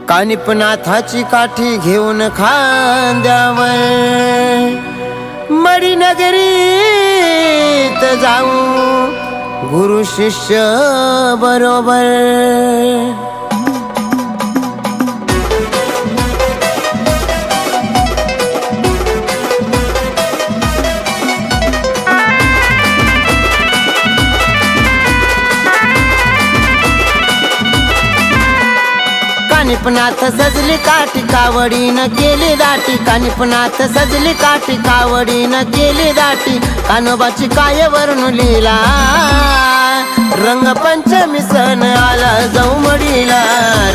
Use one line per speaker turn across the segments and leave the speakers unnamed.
कानिपनाथाची काठी घेऊन खांद्यावर मडीनगरीत जाऊ गुरु शिष्य बरोबर। कानिपनाथ सजली काठी कावडीनं केली दाटी, कानिपनाथ सजली काठी कावडीनं केली दाटी। कानोबाची काय वर्णू लीला, रंगपंचमी सण आला जाऊ मडीला,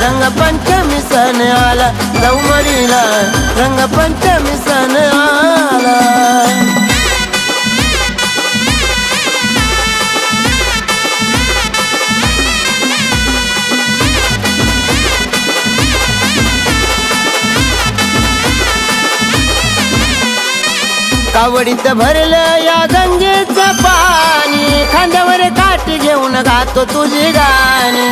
रंगपंचमी सण आला जाऊ मडीला, रंगपंचमी सण आला। कावडीत भरलं या गंगेचं पाणी, खांद्यावर काठी घेऊन गातो तुझी गाणी।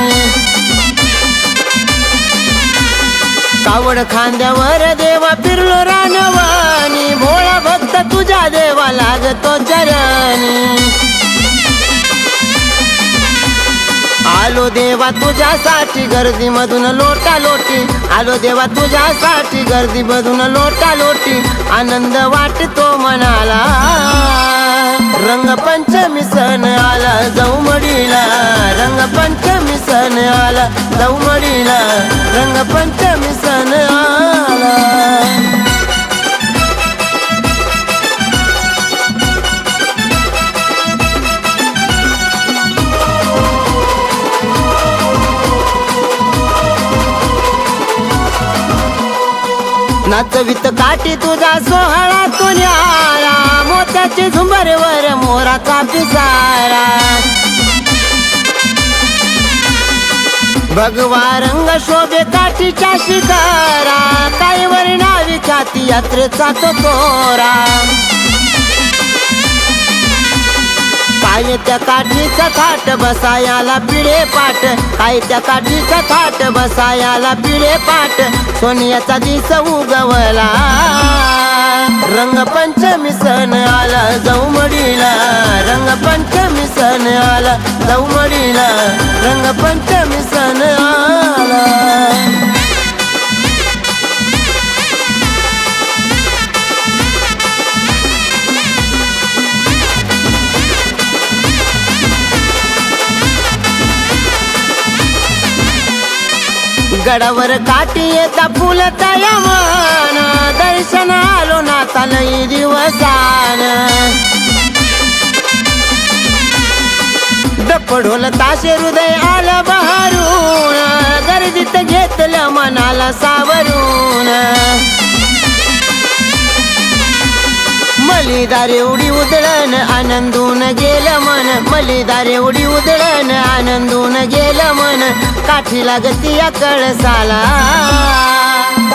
कावड खांद्यावर देवा फिरलो रानवानी, भोळा भक्त तुझ्या देवा लागतो चरणी। आलो देवा तुझ्यासाठी गर्दी मधून लोटा लोटी, आलो देवा तुझ्यासाठी गर्दी मधून लोटा लोटी। आनंद वाटतो मनाला, रंगपंचमी सण आला जाऊ मडीला, रंगपंचमी सण आला जाऊ मडीला, रंगपंचमी सण आला। नाचवीत काठी तुझा सोहळा तो न्यारा, मोत्याची झुंबरवर मोराचा पिसारा। भगवा रंग शोभे काठीच्या शिकारा, काईवर नावी ख्याती यात्रेचा तो तोरा। काय त्या काठीचा थाट बसायाला पिढे पाठ, काय त्या काठीचा थाट बसायाला पिढे पाठ। सोनियाचा दिस उगवला, रंगपंचमी सण आला जाऊ मडीला, रंगपंचमी सण आला जाऊ मडीला, रंगपंचमी सण आला। गडावर काठी येता फुलता यमान, दर्शन आलो नाता लई दिवसान। डपढोल ताशे हृदय आलं बहारून, गर्दीत घेतलं मनाला सावरून। मलिदार एवढी उधळण आनंदून गेलं मन, मलिदार एवढी उधळण आनंदून गेलं मन। काठी लागती या कळसाला,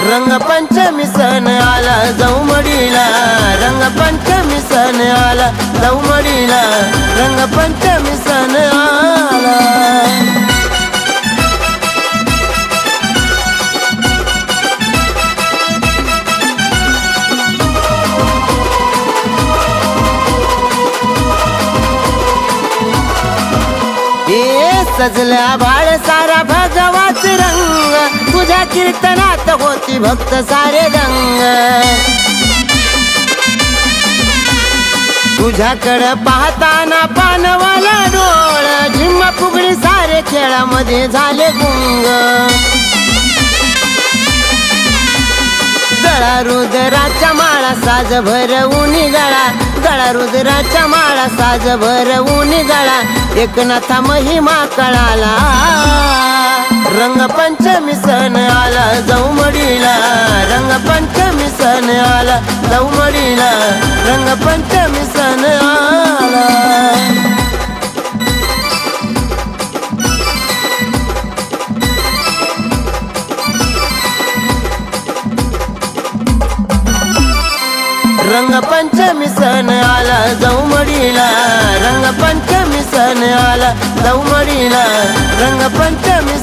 रंगपंचमी सण आला जाऊ मडीला, रंगपंचमी सण आला जाऊ मडीला, रंगपंचमी सण आला। सजला भाळ सारा भगवाच रंग, तुझ्या कीर्तनात होती भक्त सारे दंग। तुझ्याकडं पाहताना पानवाला डोळ, झिम्मा फुगडी सारे खेळामध्ये झाले गुंग। गळा रुद्राच्या माळा साज भरवूनी गळा, गळा रुद्राच्या माळा साज भरवूनी गळा। एकनाथा महिमा कळाला, रंगपंचमी सण आला जाऊ मडीला, रंगपंचमी सण आला जाऊ मडीला, रंगपंचमी सण आला। रंगपंचमी सण आला जाऊ मडीला, रंगपंचमी सण आला जाऊ मडीला, रंगपंचमी